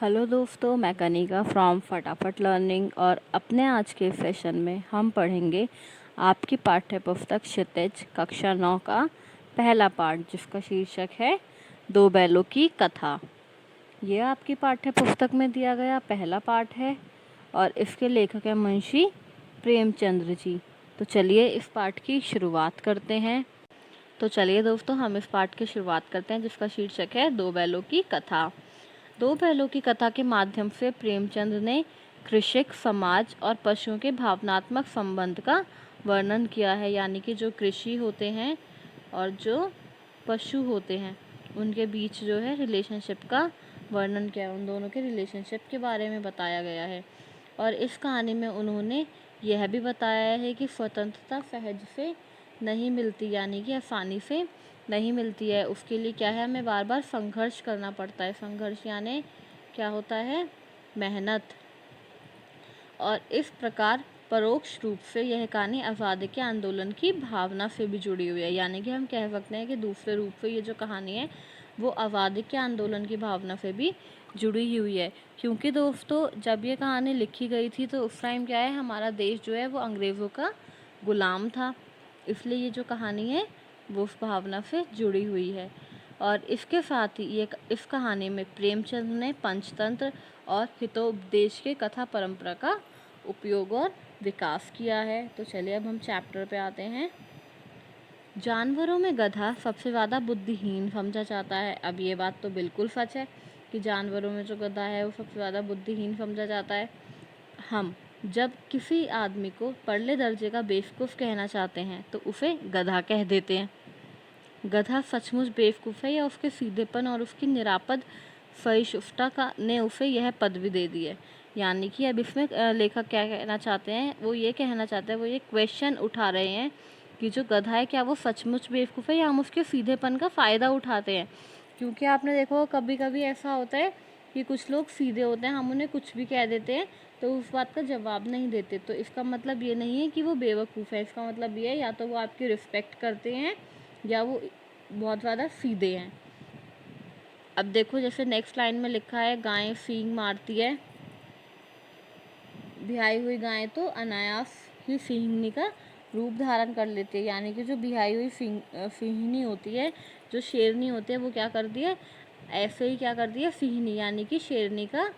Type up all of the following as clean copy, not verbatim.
Hello दोस्तों, मैं Kanika from फटाफट लर्निंग और अपने आज के सेशन में हम पढ़ेंगे आपकी पाठ्य पुस्तक क्षितिज कक्षा 9 का पहला पाठ, जिसका शीर्षक है दो बैलों की कथा। ये आपकी पाठ्य पुस्तक में दिया गया पहला पाठ है और इसके लेखक हैं मुंशी प्रेमचंद्र जी। तो चलिए इस पाठ की शुरुआत करते हैं। तो चलिए दोस्तों, हम इस पाठ की शुरुआत करते हैं, जिसका शीर्षक है दो बैलों की कथा। दो बैलों की कथा के माध्यम से प्रेमचंद ने कृषिक, समाज और पशुओं के भावनात्मक संबंध का वर्णन किया है। यानी कि जो कृषि होते हैं और जो पशु होते हैं उनके बीच जो है रिलेशनशिप का वर्णन किया है, उन दोनों के रिलेशनशिप के बारे में बताया गया है। और इस कहानी में उन्होंने यह भी बताया है कि स्वतंत्रता सहज से नहीं मिलती, यानी कि आसानी से नहीं मिलती है। उसके लिए क्या है, हमें बार बार संघर्ष करना पड़ता है। संघर्ष यानी क्या होता है, मेहनत। और इस प्रकार परोक्ष रूप से यह कहानी आज़ादी के आंदोलन की भावना से भी जुड़ी हुई है। यानी कि हम कह सकते हैं कि दूसरे रूप से ये जो कहानी है वो आज़ादी के आंदोलन की भावना से भी जुड़ी हुई है। क्योंकि दोस्तों, जब ये कहानी लिखी गई थी तो उस टाइम क्या है, हमारा देश जो है वो अंग्रेज़ों का गुलाम था। इसलिए ये जो कहानी है वो उस भावना से जुड़ी हुई है। और इसके साथ ही ये इस कहानी में प्रेमचंद ने पंचतंत्र और हितोपदेश के कथा परंपरा का उपयोग और विकास किया है। तो चलिए अब हम चैप्टर पे आते हैं। जानवरों में गधा सबसे ज़्यादा बुद्धिहीन समझा जाता है। अब ये बात तो बिल्कुल सच है कि जानवरों में जो गधा है वो सबसे ज़्यादा बुद्धिहीन समझा जाता है। हम जब किसी आदमी को परले दर्जे का बेवकूफ़ कहना चाहते हैं तो उसे गधा कह देते हैं। गधा सचमुच बेवकूफ़ है या उसके सीधेपन और उसकी निरापद सहिष्णुता का ने उसे यह पदवी दे दी है। यानी कि अब इसमें लेखक क्या कहना चाहते हैं, वो ये कहना चाहते हैं, वो ये क्वेश्चन उठा रहे हैं कि जो गधा है क्या वो सचमुच बेवकूफ़ है या हम उसके सीधेपन का फ़ायदा उठाते हैं। क्योंकि आपने देखो कभी कभी ऐसा होता है कि कुछ लोग सीधे होते हैं, हम उन्हें कुछ भी कह देते हैं तो उस बात का जवाब नहीं देते। तो इसका मतलब ये नहीं है कि वो बेवकूफ़ है, इसका मतलब ये है या तो वो आपकी रिस्पेक्ट करते हैं या वो बहुत ज़्यादा सीधे हैं। अब देखो जैसे नेक्स्ट लाइन में लिखा है, गाय सींग मारती है, बिहाई हुई गाय तो अनायास ही सिंहनी का रूप धारण कर लेती है। यानी कि जो बिहाई हुई सिंहनी होती है, जो शेरनी होती है, वो क्या करती है, ऐसे ही क्या करती है, सिंहनी यानी कि शेरनी का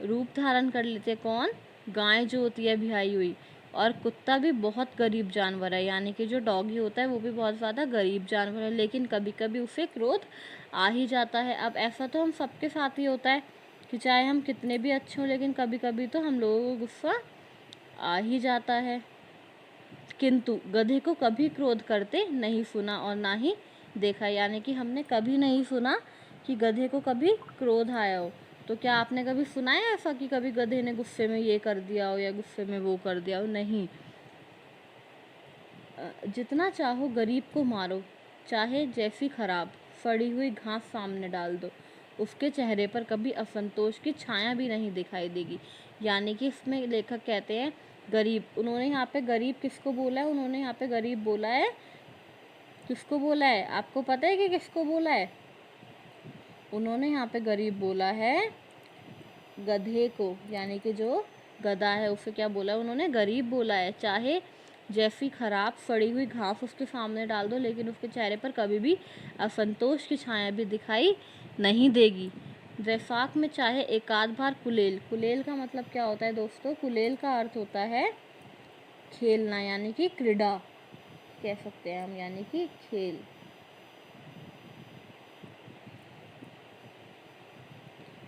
रूप धारण कर लेते हैं। कौन, गाय जो होती है बिहाई हुई। और कुत्ता भी बहुत गरीब जानवर है, यानी कि जो डॉगी होता है वो भी बहुत ज़्यादा गरीब जानवर है, लेकिन कभी कभी उसे क्रोध आ ही जाता है। अब ऐसा तो हम सबके साथ ही होता है कि चाहे हम कितने भी अच्छे हों, लेकिन कभी कभी तो हम लोगों को गुस्सा आ ही जाता है। किंतु गधे को कभी क्रोध करते नहीं सुना और ना ही देखा। यानी कि हमने कभी नहीं सुना कि गधे को कभी क्रोध आया हो। तो क्या आपने कभी सुना है ऐसा कि कभी गधे ने गुस्से में ये कर दिया हो या गुस्से में वो कर दिया हो? नहीं। जितना चाहो गरीब को मारो, चाहे जैसी खराब सड़ी हुई घास सामने डाल दो, उसके चेहरे पर कभी असंतोष की छाया भी नहीं दिखाई देगी। यानी कि इसमें लेखक कहते हैं गरीब, उन्होंने यहाँ पे गरीब किसको बोला है, उन्होंने यहाँ पे गरीब बोला है, किसको बोला है, आपको पता है कि किसको बोला है? उन्होंने यहाँ पे गरीब बोला है गधे को। यानी कि जो गधा है उसे क्या बोला है उन्होंने, गरीब बोला है। चाहे जैसी खराब सड़ी हुई घास उसके सामने डाल दो, लेकिन उसके चेहरे पर कभी भी असंतोष की छाया भी दिखाई नहीं देगी। वैशाख में चाहे एकाध बार कुलेल, कुलेल का मतलब क्या होता है दोस्तों, कुलेल का अर्थ होता है खेलना, यानी कि क्रीड़ा कह सकते हैं हम, यानी कि खेल।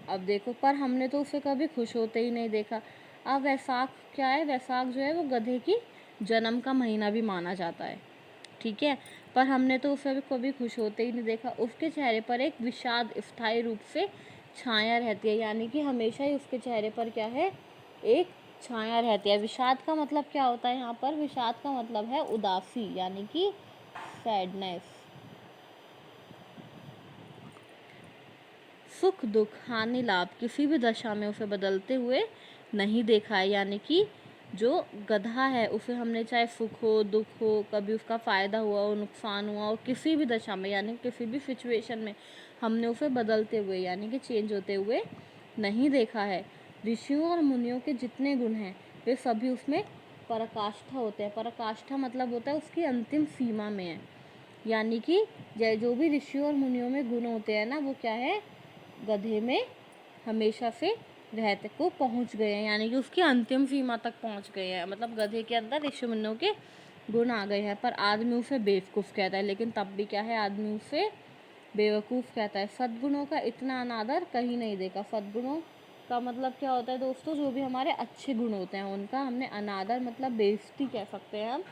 अब देखो, पर हमने तो उसे कभी खुश होते ही नहीं देखा। अब वैशाख क्या है, वैशाख जो है वो गधे की जन्म का महीना भी माना जाता है, ठीक है, पर हमने तो उसे कभी खुश होते ही नहीं देखा। उसके चेहरे पर एक विषाद स्थायी रूप से छाया रहती है। यानी कि हमेशा ही उसके चेहरे पर क्या है, एक छाया रहती है। विषाद का मतलब क्या होता है यहाँ पर, विषाद का मतलब है उदासी, यानी कि सैडनेस। सुख दुख हानि लाभ किसी भी दशा में उसे बदलते हुए नहीं देखा है। यानी कि जो गधा है उसे हमने चाहे सुख हो दुख हो, कभी उसका फ़ायदा हुआ हो नुकसान हुआ हो, किसी भी दशा में यानी किसी भी सिचुएशन में हमने उसे बदलते हुए यानी कि चेंज होते हुए नहीं देखा है। ऋषियों और मुनियों के जितने गुण हैं वे सभी उसमें पराकाष्ठा होते हैं। पराकाष्ठा मतलब होता है उसकी अंतिम सीमा में है, यानी कि जो भी ऋषियों और मुनियों में गुण होते हैं ना, वो क्या है, गधे में हमेशा से रहते को पहुंच गए हैं, यानी कि उसकी अंतिम सीमा तक पहुंच गए हैं। मतलब गधे के अंदर ऋषि मुनियों के गुण आ गए हैं। पर आदमी उसे बेवकूफ़ कहता है, लेकिन तब भी क्या है, आदमी उसे बेवकूफ़ कहता है। सद्गुणों का इतना अनादर कहीं नहीं देखा। सद्गुणों का मतलब क्या होता है दोस्तों, जो भी हमारे अच्छे गुण होते हैं उनका हमने अनादर मतलब बेइज्जती कह सकते हैं हम,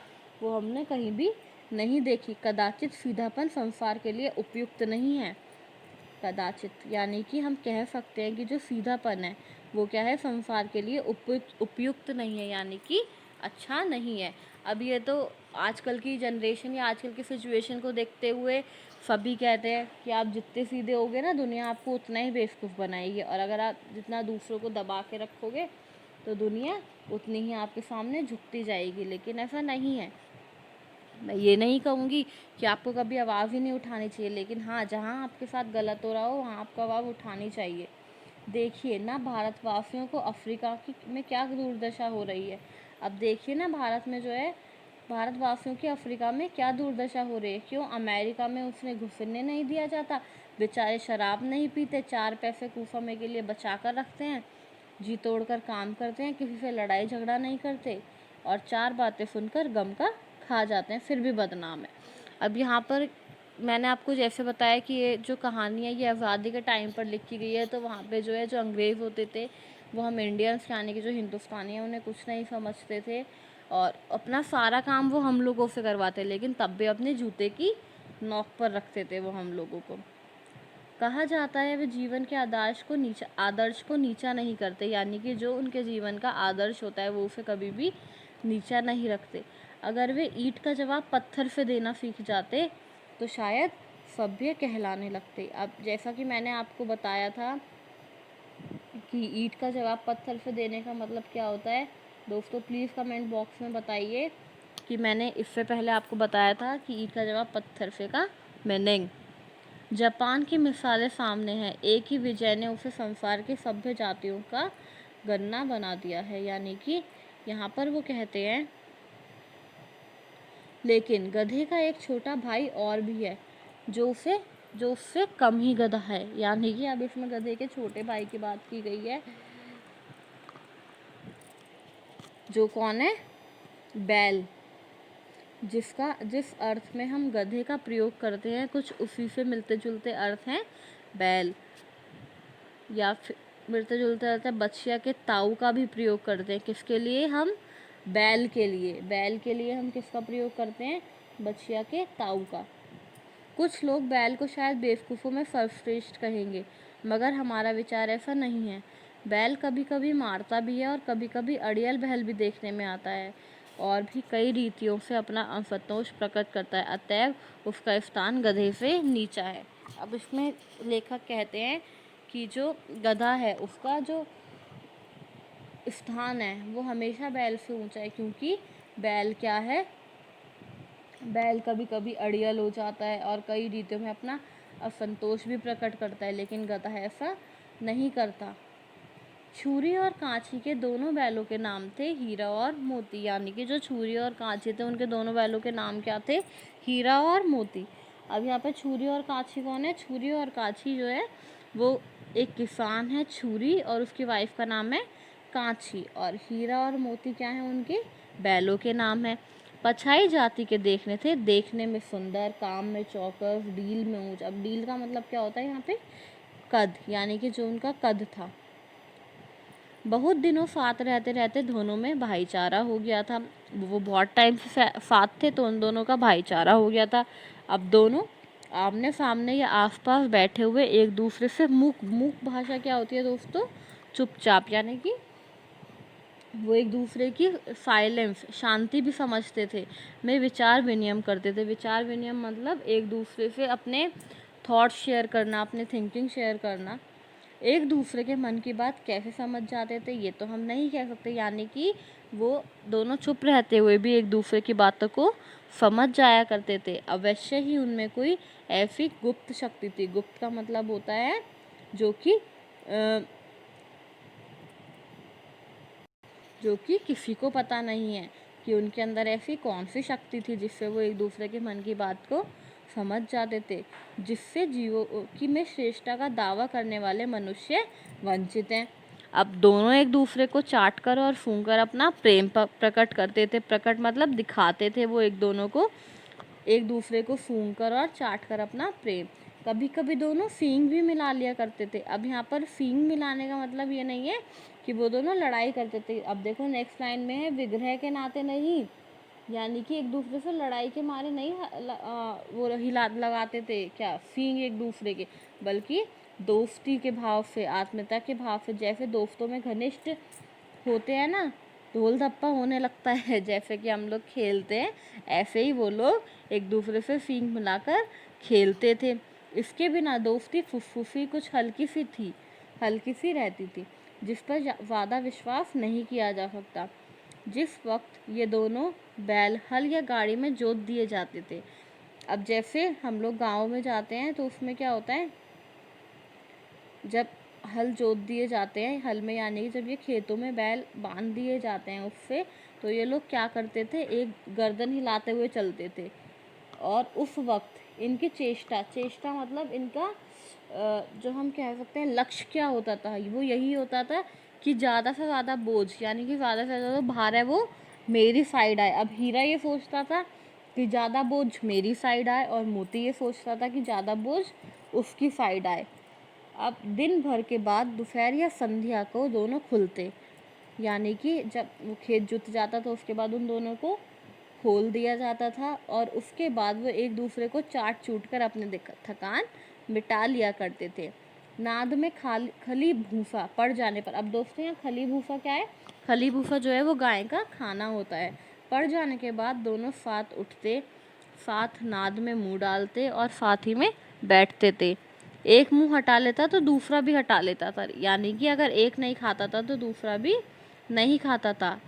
वो हमने कहीं भी नहीं देखी। कदाचित सीधापन संसार के लिए उपयुक्त नहीं है। कदाचित यानी कि हम कह सकते हैं कि जो सीधापन है वो क्या है, संसार के लिए उपयुक्त नहीं है, यानी कि अच्छा नहीं है। अब ये तो आजकल की जनरेशन या आजकल की सिचुएशन को देखते हुए सभी कहते हैं कि आप जितने सीधे होगे ना, दुनिया आपको उतना ही बेवकूफ़ बनाएगी, और अगर आप जितना दूसरों को दबा के रखोगे तो दुनिया उतनी ही आपके सामने झुकती जाएगी। लेकिन ऐसा नहीं है। मैं ये नहीं कहूँगी कि आपको कभी आवाज़ ही नहीं उठानी चाहिए, लेकिन हाँ, जहाँ आपके साथ गलत हो रहा हो वहाँ आपको आवाज़ उठानी चाहिए। देखिए ना, भारतवासियों को अफ्रीका की में क्या दुर्दशा हो रही है। अब देखिए ना, भारत में जो है, भारतवासियों की अफ्रीका में क्या दुर्दशा हो रही है। क्यों? अमेरिका में उसमें घुसने नहीं दिया जाता। बेचारे शराब नहीं पीते, 4 पैसे कुफमे के लिए बचा कर रखते हैं, जी तोड़कर काम करते हैं, किसी से लड़ाई झगड़ा नहीं करते, और 4 बातें सुनकर गम का खा जाते हैं, फिर भी बदनाम है। अब यहाँ पर मैंने आपको जैसे बताया कि ये जो कहानी है ये आज़ादी के टाइम पर लिखी गई है, तो वहाँ पे जो है, जो अंग्रेज़ होते थे वो हम इंडियंस यानी कि जो हिंदुस्तानी हैं उन्हें कुछ नहीं समझते थे, और अपना सारा काम वो हम लोगों से करवाते, लेकिन तब भी अपने जूते की नोक पर रखते थे वो हम लोगों को। कहा जाता है वे जीवन के आदर्श को नीचा नहीं करते, यानी कि जो उनके जीवन का आदर्श होता है वो उसे कभी भी नीचा नहीं रखते। अगर वे ईंट का जवाब पत्थर से देना सीख जाते तो शायद सभ्य कहलाने लगते। अब जैसा कि मैंने आपको बताया था कि ईंट का जवाब पत्थर से देने का मतलब क्या होता है, दोस्तों प्लीज़ कमेंट बॉक्स में बताइए कि मैंने इससे पहले आपको बताया था कि ईंट का जवाब पत्थर से का मीनिंग। जापान की मिसालें सामने हैं, एक ही विजय ने उसे संसार की सभ्य जातियों का गन्ना बना दिया है, यानी कि यहाँ पर वो कहते हैं, लेकिन गधे का एक छोटा भाई और भी है जो उससे कम ही गधा है, यानी कि अब इसमें गधे के छोटे भाई की बात की गई है, जो कौन है, बैल। जिस अर्थ में हम गधे का प्रयोग करते हैं कुछ उसी से मिलते जुलते अर्थ हैं बैल, या फिर मिलते जुलते अर्थ है बछिया के ताऊ का भी प्रयोग करते हैं। किसके लिए? हम बैल के लिए। बैल के लिए हम किसका प्रयोग करते हैं? बछिया के ताऊ का। कुछ लोग बैल को शायद बेवकूफ़ों में सर्वश्रेष्ठ कहेंगे, मगर हमारा विचार ऐसा नहीं है। बैल कभी कभी मारता भी है और कभी कभी अड़ियल बहल भी देखने में आता है, और भी कई रीतियों से अपना असंतोष प्रकट करता है, अतएव उसका स्थान गधे से नीचा है। अब इसमें लेखक कहते हैं कि जो गधा है उसका जो स्थान है वो हमेशा बैल से ऊंचा है, क्योंकि बैल क्या है, बैल कभी कभी अड़ियल हो जाता है और कई रीतियों में अपना असंतोष भी प्रकट करता है, लेकिन गधा ऐसा नहीं करता। छुरी और कांची के दोनों बैलों के नाम थे हीरा और मोती, यानी कि जो छुरी और कांची थे उनके दोनों बैलों के नाम क्या थे? हीरा और मोती। अब यहाँ पे छुरी और कांची कौन है? छुरी और कांची जो है वो एक किसान है छुरी, और उसकी वाइफ का नाम है कांची, और हीरा और मोती क्या है? उनके बैलों के नाम है। पछाई जाति के देखने थे, देखने में सुंदर, काम में चौकस, डील में ऊंच। अब डील का मतलब क्या होता है यहाँ पे? कद, यानी कि जो उनका कद था। बहुत दिनों साथ रहते रहते दोनों में भाईचारा हो गया था। वो बहुत टाइम से साथ थे तो उन दोनों का भाईचारा हो गया था। अब दोनों आमने सामने या आसपास बैठे हुए एक दूसरे से मूक भाषा क्या होती है दोस्तों? चुपचाप, यानी कि वो एक दूसरे की साइलेंस, शांति भी समझते थे, में विचार विनिमय करते थे। विचार विनिमय मतलब एक दूसरे से अपने थॉट्स शेयर करना, अपने थिंकिंग शेयर करना। एक दूसरे के मन की बात कैसे समझ जाते थे ये तो हम नहीं कह सकते, यानी कि वो दोनों चुप रहते हुए भी एक दूसरे की बातों को समझ जाया करते थे। अवश्य ही उनमें कोई ऐसी गुप्त शक्ति थी। गुप्त का मतलब होता है जो कि जो कि किसी को पता नहीं है कि उनके अंदर ऐसी कौन सी शक्ति थी जिससे वो एक दूसरे के मन की बात को समझ जाते थे, जिससे जीवों की में श्रेष्ठता का दावा करने वाले मनुष्य वंचित हैं। अब दोनों एक दूसरे को चाट कर और सूंघ कर अपना प्रेम प्रकट करते थे। प्रकट मतलब दिखाते थे वो एक दोनों को, एक दूसरे को सूंघ कर और चाट कर अपना प्रेम। कभी कभी दोनों सींग भी मिला लिया करते थे। अब यहाँ पर सींग मिलाने का मतलब ये नहीं है कि वो दोनों लड़ाई करते थे। अब देखो नेक्स्ट लाइन में है विग्रह के नाते नहीं, यानी कि एक दूसरे से लड़ाई के मारे नहीं वो हिला लगाते थे क्या सींग एक दूसरे के, बल्कि दोस्ती के भाव से, आत्मीयता के भाव से। जैसे दोस्तों में घनिष्ठ होते हैं ना, ढोल धप्पा होने लगता है जैसे कि हम लोग खेलते हैं, ऐसे ही वो लोग एक दूसरे से सींग मिलाकर खेलते थे। इसके बिना दोस्ती फुसफुसी कुछ हल्की सी रहती थी, जिस पर ज़्यादा विश्वास नहीं किया जा सकता। जिस वक्त ये दोनों बैल हल या गाड़ी में जोत दिए जाते थे। अब जैसे हम लोग गाँव में जाते हैं तो उसमें क्या होता है, जब हल जोत दिए जाते हैं, हल में यानी कि जब ये खेतों में बैल बांध दिए जाते हैं उससे, तो ये लोग क्या करते थे, एक गर्दन हिलाते हुए चलते थे। और उस वक्त इनकी चेष्टा मतलब इनका जो हम कह सकते हैं लक्ष्य क्या होता था, वो यही होता था कि ज़्यादा से ज़्यादा बोझ, यानी कि ज़्यादा से ज़्यादा भार है वो मेरी साइड आए। अब हीरा ये सोचता था कि ज़्यादा बोझ मेरी साइड आए, और मोती ये सोचता था कि ज़्यादा बोझ उसकी साइड आए। अब दिन भर के बाद दोपहर या संध्या को दोनों खुलते, यानी कि जब वो खेत जुत जाता तो उसके बाद उन दोनों को खोल दिया जाता था, और उसके बाद वो एक दूसरे को चाट चूट कर अपने थकान मिटा लिया करते थे। नाद में खली भूसा पड़ जाने पर, अब दोस्तों यहाँ खली भूसा क्या है, खली भूसा जो है वो गाय का खाना होता है। पड़ जाने के बाद दोनों साथ उठते, साथ नाद में मुंह डालते और साथ ही में बैठते थे। एक मुंह हटा लेता तो दूसरा भी हटा लेता था, यानी कि अगर एक नहीं खाता था तो दूसरा भी नहीं खाता था।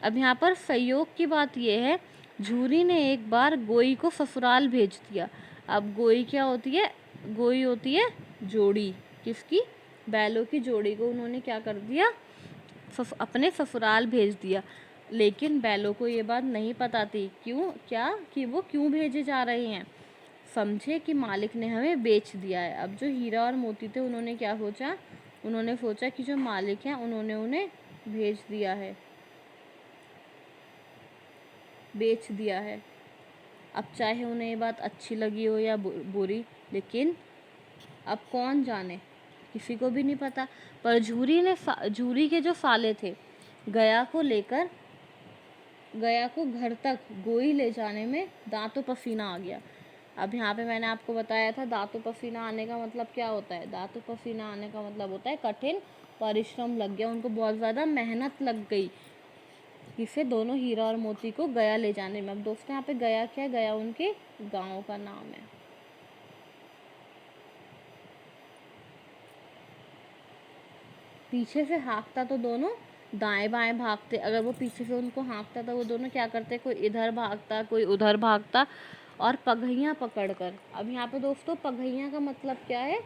अब यहाँ पर संयोग की बात यह है, झूरी ने एक बार गोई को ससुराल भेज दिया। अब गोई क्या होती है, गोई होती है जोड़ी, किसकी, बैलों की जोड़ी को उन्होंने क्या कर दिया, अपने ससुराल भेज दिया। लेकिन बैलों को ये बात नहीं पता थी कि वो क्यों भेजे जा रहे हैं। समझे कि मालिक ने हमें बेच दिया है। अब जो हीरा और मोती थे उन्होंने क्या सोचा, उन्होंने सोचा कि जो मालिक हैं उन्होंने उन्हें बेच दिया है। अब चाहे उन्हें ये बात अच्छी लगी हो या बुरी, लेकिन अब कौन जाने, किसी को भी नहीं पता। पर झूरी के जो साले थे, गया को घर तक गोई ले जाने में दांतों पसीना आ गया। अब यहाँ पे मैंने आपको बताया था दांतों पसीना आने का मतलब क्या होता है। दांतों पसीना आने का मतलब होता है कठिन परिश्रम लग गया, उनको बहुत ज़्यादा मेहनत लग गई, जिससे दोनों हीरा और मोती को गया ले जाने में। अब दोस्तों यहाँ पे गया क्या, गया उनके गांव का नाम है। पीछे से हाँकता तो दोनों दाएं बाएं भागते। अगर वो पीछे से उनको हाँकता था वो दोनों क्या करते, कोई इधर भागता कोई उधर भागता, और पगहियाँ पकड़कर। अब यहाँ पे दोस्तों पगहियाँ का मतलब क्या है,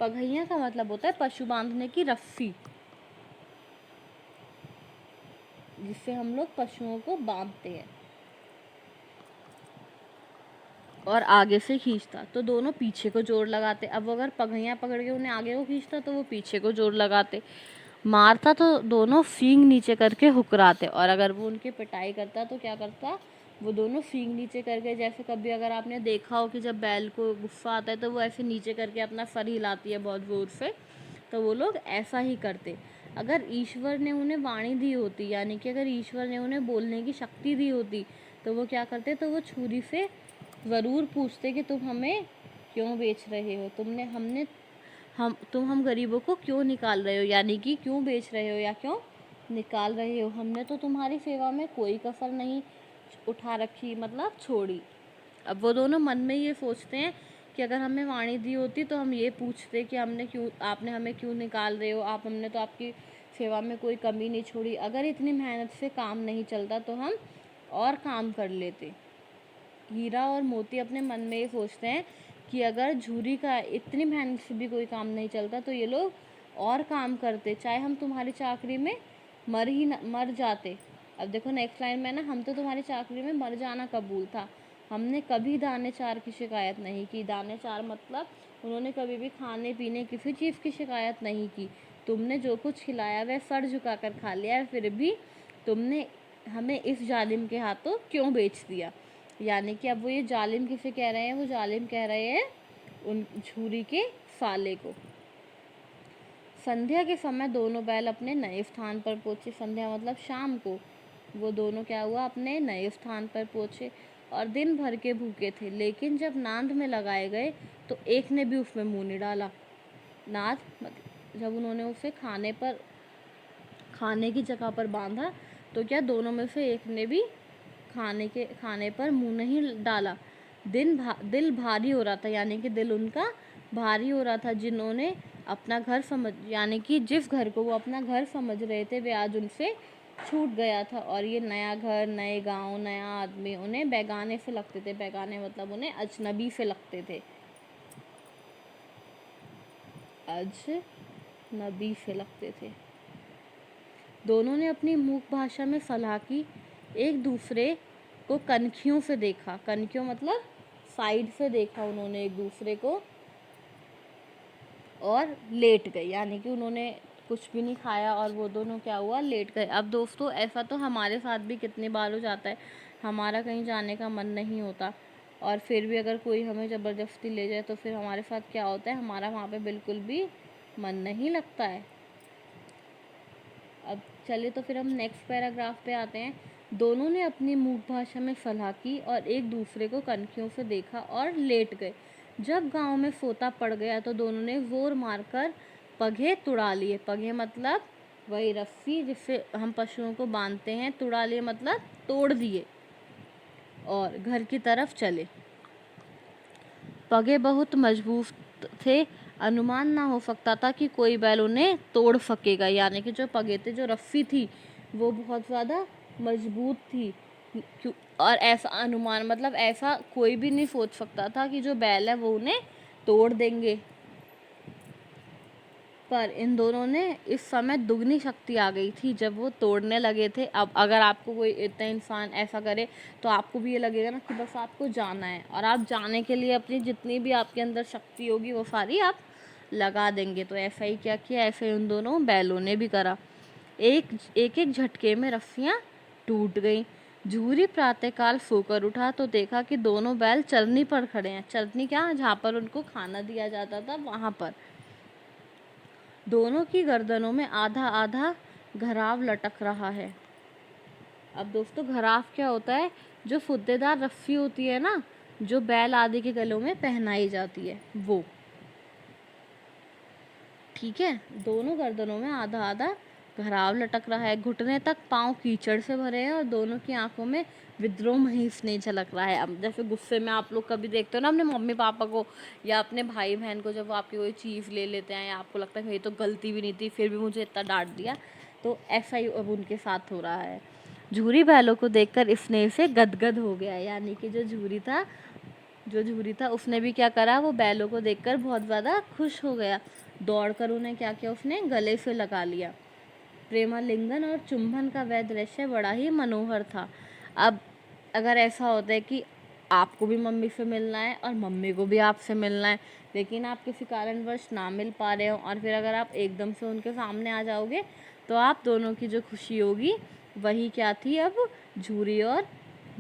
पगहियाँ का मतलब होता है पशु बांधने की रस्सी, जिससे हम लोग पशुओं को बांधते हैं। और आगे से खींचता तो दोनों पीछे को जोर लगाते। अब अगर पगहियाँ पकड़ के उन्हें आगे को खींचता तो वो पीछे को जोर लगाते। मारता तो दोनों सींग नीचे करके हुकराते, और अगर वो उनकी पिटाई करता तो क्या करता, वो दोनों सींग नीचे करके, जैसे कभी अगर आपने देखा हो कि जब बैल को गुस्सा आता है तो वो ऐसे नीचे करके अपना सर हिलाती है बहुत ज़ोर से, तो वो लोग ऐसा ही करते। अगर ईश्वर ने उन्हें वाणी दी होती, यानी कि अगर ईश्वर ने उन्हें बोलने की शक्ति दी होती, तो वो क्या करते, तो वो छुरी से ज़रूर पूछते कि तुम हमें क्यों बेच रहे हो, तुम हम गरीबों को क्यों निकाल रहे हो, यानी कि क्यों बेच रहे हो या क्यों निकाल रहे हो। हमने तो तुम्हारी सेवा में कोई कसर नहीं उठा रखी, मतलब छोड़ी। अब वो दोनों मन में ये सोचते हैं कि अगर हमें वाणी दी होती तो हम ये पूछते कि आपने हमें क्यों निकाल रहे हो, हमने तो आपकी सेवा में कोई कमी नहीं छोड़ी। अगर इतनी मेहनत से काम नहीं चलता तो हम और काम कर लेते। हीरा और मोती अपने मन में ये सोचते हैं कि अगर झूरी का इतनी मेहनत से भी कोई काम नहीं चलता तो ये लोग और काम करते, चाहे हम तुम्हारी चाकरी में मर जाते। अब देखो नेक्स्ट लाइन में ना, हम तो तुम्हारी चाकरी में मर जाना कबूल था, हमने कभी दाने चार की शिकायत नहीं की। दाने चार मतलब उन्होंने कभी भी खाने पीने किसी चीज़ की शिकायत नहीं की। तुमने जो कुछ खिलाया वह सर झुका कर खा लिया, फिर भी तुमने हमें इस जालिम के हाथों क्यों बेच दिया। यानी कि अब वो ये जालिम किसे कह रहे हैं, वो जालिम कह रहे हैं उन झूरी के साले को। संध्या के समय दोनों बैल अपने नए स्थान पर पहुंचे। संध्या मतलब शाम को वो दोनों क्या हुआ, अपने नए स्थान पर पहुंचे और दिन भर के भूखे थे। लेकिन जब नांद में लगाए गए तो एक ने भी उसमें मुंह नहीं डाला। नाद मतलब जब उन्होंने उसे खाने की जगह पर बांधा तो क्या दोनों में से एक ने भी खाने पर मुंह नहीं डाला। दिल भारी हो रहा था, यानी कि दिल उनका भारी हो रहा था। जिन्होंने अपना घर समझ यानी कि जिस घर को वो अपना घर समझ रहे थे वे आज उनसे छूट गया था। और ये नया घर, नए गांव, नया आदमी उन्हें बेगाने से लगते थे। बेगाने मतलब उन्हें अजनबी से लगते थे, अजनबी से लगते थे। दोनों ने अपनी मूक भाषा में सलाह की, एक दूसरे को कनखियों से देखा। कनखियों मतलब साइड से देखा उन्होंने एक दूसरे को, और लेट गए। यानी कि उन्होंने कुछ भी नहीं खाया और वो दोनों क्या हुआ, लेट गए। अब दोस्तों ऐसा तो हमारे साथ भी कितनी बार हो जाता है, हमारा कहीं जाने का मन नहीं होता और फिर भी अगर कोई हमें ज़बरदस्ती ले जाए तो फिर हमारे साथ क्या होता है, हमारा वहाँ पे बिल्कुल भी मन नहीं लगता है। अब चलिए तो फिर हम नेक्स्ट पैराग्राफ पे आते हैं। दोनों ने अपनी मूक भाषा में सलाह की और एक दूसरे को कनखियों से देखा और लेट गए। जब गांव में सोता पड़ गया तो दोनों ने जोर मारकर पगे तुड़ा लिए। पगे मतलब वही रस्सी जिससे हम पशुओं को बांधते हैं, तुड़ा लिए मतलब तोड़ दिए और घर की तरफ चले। पगे बहुत मजबूत थे, अनुमान ना हो सकता था कि कोई बैल उन्हें तोड़ सकेगा। यानी कि जो पगे थे, जो रस्सी थी वो बहुत ज़्यादा मजबूत थी। और ऐसा अनुमान मतलब ऐसा कोई भी नहीं सोच सकता था कि जो बैल है वो उन्हें तोड़ देंगे। पर इन दोनों ने इस समय दुगनी शक्ति आ गई थी जब वो तोड़ने लगे थे। अब अगर आपको कोई इतना इंसान ऐसा करे तो आपको भी ये लगेगा ना कि बस आपको जाना है, और आप जाने के लिए अपनी जितनी भी आपके अंदर शक्ति होगी वो सारी आप लगा देंगे। तो ऐसा ही क्या किया, ऐसे उन दोनों बैलों ने भी करा। एक झटके में रस्सियाँ टूट गईं। झूरी प्रातःकाल सोकर उठा तो देखा कि दोनों बैल चरनी पर खड़े हैं। चरनी क्या, जहाँ पर उनको खाना दिया जाता था वहाँ पर। दोनों की गर्दनों में आधा आधा घराव लटक रहा है। अब दोस्तों घराव क्या होता है, जो फुद्देदार रस्सी होती है ना, जो बैल आदि के गलों में पहनाई जाती है वो। ठीक है, दोनों गर्दनों में आधा आधा घराव लटक रहा है। घुटने तक पांव कीचड़ से भरे हैं और दोनों की आंखों में विद्रोह ही स्नेह झलक रहा है। अब जैसे गुस्से में आप लोग कभी देखते हो ना अपने मम्मी पापा को या अपने भाई बहन को, जब वो आपकी कोई चीज़ ले लेते हैं या आपको लगता है ये तो गलती भी नहीं थी फिर भी मुझे इतना डांट दिया, तो ऐसा ही अब उनके साथ हो रहा है। झूरी बैलों को देखकर स्नेह से गदगद हो गया। यानी कि जो झूरी था उसने भी क्या करा, वो बैलों को देखकर बहुत ज़्यादा खुश हो गया। दौड़कर उन्हें क्या किया, उसने गले से लगा लिया। प्रेमालिंगन और चुंबन का वह दृश्य बड़ा ही मनोहर था। अब अगर ऐसा होता है कि आपको भी मम्मी से मिलना है और मम्मी को भी आपसे मिलना है, लेकिन आप किसी कारणवश ना मिल पा रहे हो और फिर अगर आप एकदम से उनके सामने आ जाओगे तो आप दोनों की जो खुशी होगी वही क्या थी, अब झूरी और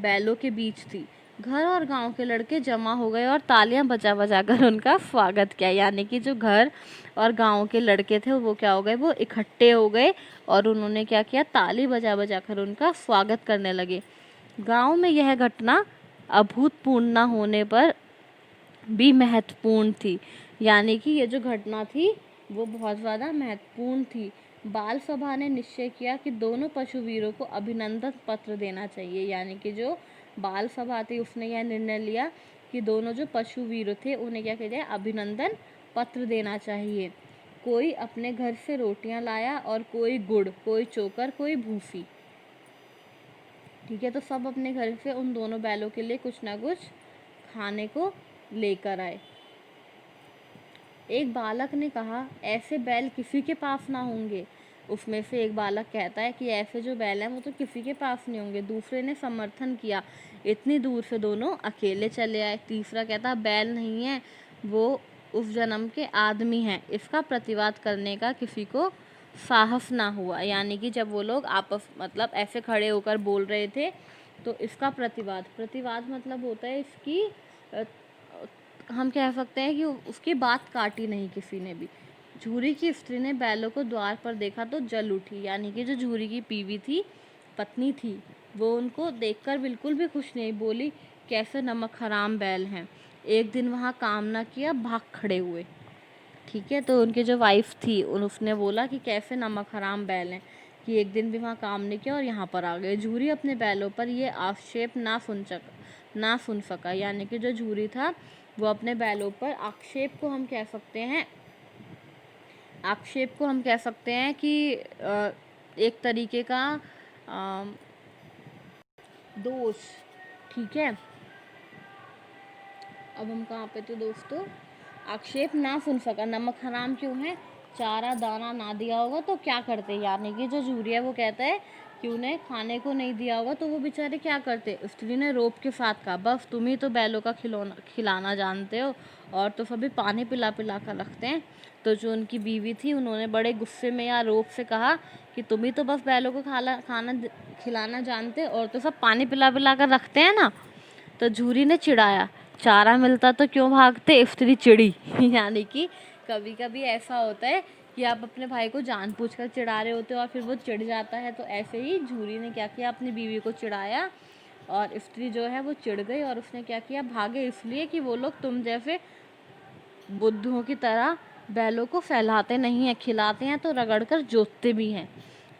बैलों के बीच थी। घर और गांव के लड़के जमा हो गए और तालियां बजा बजा कर उनका स्वागत किया। यानी कि जो घर और गांव के लड़के थे वो क्या हो गए, वो इकट्ठे हो गए और उन्होंने क्या किया, ताली बजा बजा कर उनका स्वागत करने लगे। गांव में यह घटना अभूतपूर्ण न होने पर भी महत्वपूर्ण थी। यानी कि ये जो घटना थी वो बहुत ज़्यादा महत्वपूर्ण थी। बाल सभा ने निश्चय किया कि दोनों पशुवीरों को अभिनंदन पत्र देना चाहिए। यानी कि जो बाल सभा थी उसने यह निर्णय लिया कि दोनों जो पशुवीर थे उन्हें क्या किया जाए, अभिनंदन पत्र देना चाहिए। कोई अपने घर से रोटियां लाया और कोई गुड़, कोई चोकर, कोई भूसी। ठीक है, तो सब अपने घर से उन दोनों बैलों के लिए कुछ ना कुछ खाने को लेकर आए। एक बालक ने कहा, ऐसे बैल किसी के पास ना होंगे। उसमें से एक बालक कहता है कि ऐसे जो बैल हैं वो तो किसी के पास नहीं होंगे। दूसरे ने समर्थन किया, इतनी दूर से दोनों अकेले चले आए। तीसरा कहता बैल नहीं है, वो उस जन्म के आदमी हैं। इसका प्रतिवाद करने का किसी को साहस ना हुआ। यानी कि जब वो लोग आपस मतलब ऐसे खड़े होकर बोल रहे थे तो इसका प्रतिवाद मतलब होता है इसकी हम कह सकते हैं कि उसकी बात काटी नहीं किसी ने भी। झूरी की स्त्री ने बैलों को द्वार पर देखा तो जल उठी। यानी कि जो झूरी की बीवी थी, पत्नी थी, वो उनको देखकर बिल्कुल भी खुश नहीं। बोली कैसे नमक हराम बैल हैं, एक दिन वहाँ काम ना किया, भाग खड़े हुए। ठीक है, तो उनकी जो वाइफ थी उसने बोला कि कैसे नमक हराम बैल हैं कि एक दिन भी वहाँ काम नहीं किया और यहाँ पर आ गए। झूरी अपने बैलों पर ये आक्षेप ना सुन सका। यानी कि जो झूरी था वो अपने बैलों पर आक्षेप को हम कह सकते हैं कि एक तरीके का दोष। ठीक है, अब हम कहाँ पे थे दोस्तों? आक्षेप ना सुन सका। नमक हराम क्यों है? चारा दाना ना दिया होगा तो क्या करते? यानी कि जो झूरी है वो कहता है कि उन्हें खाने को नहीं दिया होगा तो वो बेचारे क्या करते? स्त्री ने रोब के साथ कहा बस तुम ही तो बैलों का खिलाना जानते हो, और तो सभी पानी पिला पिला कर रखते हैं। तो जो उनकी बीवी थी उन्होंने बड़े गुस्से में या रोब से कहा कि तुम ही तो बस बैलों को खाना खिलाना जानते हो और तो सब पानी पिला पिला कर रखते हैं ना। तो झूरी ने चिढ़ाया चारा मिलता तो क्यों भागते? स्त्री चिड़ी। यानी कि कभी कभी ऐसा होता है कि आप अपने भाई को जानबूझकर चिढ़ा रहे होते हो और फिर वो चिढ़ जाता है। तो ऐसे ही झूरी ने क्या किया, अपनी बीवी को चिढ़ाया और स्त्री जो है वो चिढ़ गई और उसने क्या किया, भागे। इसलिए कि वो लोग तुम जैसे बुद्धुओं की तरह बैलों को फैलाते नहीं हैं, खिलाते हैं तो रगड़कर जोतते भी हैं।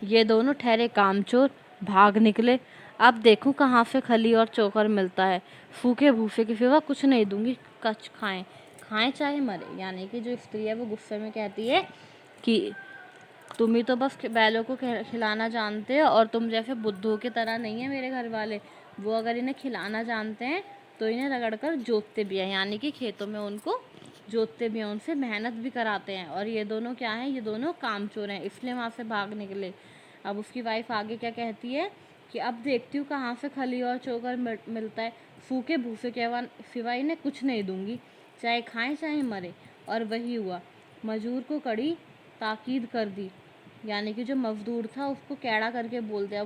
ये दोनों ठहरे कामचोर, भाग निकले। अब देखूं कहाँ से खली और चोकर मिलता है, सूखे भूसे के सिवा कुछ नहीं दूंगी, कच खाएं चाहे मरे। यानी कि जो स्त्री है वो गुस्से में कहती है कि तुम ही तो बस बैलों को खिलाना जानते हो और तुम जैसे बुद्धों की तरह नहीं है मेरे घर वाले। वो अगर इन्हें खिलाना जानते हैं तो इन्हें रगड़कर जोतते भी हैं। यानी कि खेतों में उनको जोतते भी हैं, उनसे मेहनत भी कराते हैं। और ये दोनों क्या हैं? ये दोनों कामचोर हैं, इसलिए वहाँ से भाग निकले। अब उसकी वाइफ आगे क्या कहती है कि अब देखती हूँ कहाँ से खली और चोकर मिलता है, सूखे भूसे के सिवा इन्हें कुछ नहीं दूंगी, चाहे खाएं चाहे मरे। और वही हुआ, मजदूर को कड़ी ताकीद कर दी। यानी कि जो मजदूर था उसको कैड़ा करके बोल दिया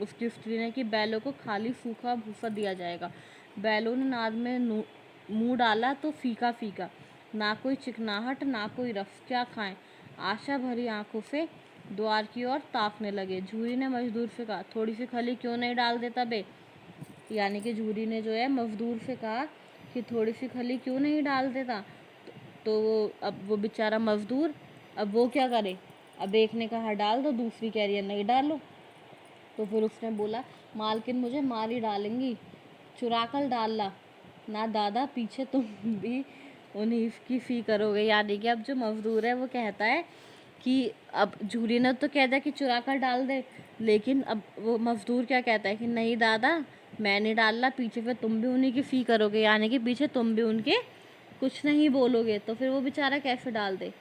उसकी स्त्री ने कि बैलों को खाली सूखा भूसा दिया जाएगा। बैलों ने नाद में मुंह डाला तो फीका फीका, ना कोई चिकनाहट ना कोई रस, क्या खाएं? आशा भरी आंखों से द्वार की ओर ताकने लगे। झूरी ने मजदूर से कहा थोड़ी सी खली क्यों नहीं डाल देता बे? यानी कि झूरी ने जो है मजदूर से कहा कि थोड़ी सी खली क्यों नहीं डाल देता। तो अब वो बेचारा मजदूर, अब वो क्या करे? अब एक ने कहा डाल दो, दूसरी कह रही है नहीं डालो। तो फिर उसने बोला मालकिन मुझे मार ही डालेंगी, चुरा कर डाल ला ना दादा, पीछे तुम भी उन्हीं की फी करोगे। यानी कि अब जो मजदूर है वो कहता है कि अब झूरी ने तो कह दिया कि चुरा कर डाल दे, लेकिन अब वो मजदूर क्या कहता है कि नहीं दादा मैं नहीं डाल रहा, पीछे फिर तुम भी उन्हीं की फी करोगे। यानी कि पीछे तुम भी उनके कुछ नहीं बोलोगे, तो फिर वो बेचारा कैसे डाल दे।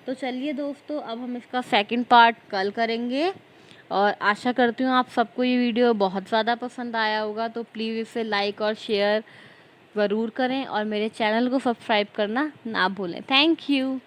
तो चलिए दोस्तों, अब हम इसका सेकंड पार्ट कल करेंगे और आशा करती हूँ आप सबको ये वीडियो बहुत ज़्यादा पसंद आया होगा। तो प्लीज़ इसे लाइक और शेयर ज़रूर करें और मेरे चैनल को सब्सक्राइब करना ना भूलें। Thank you.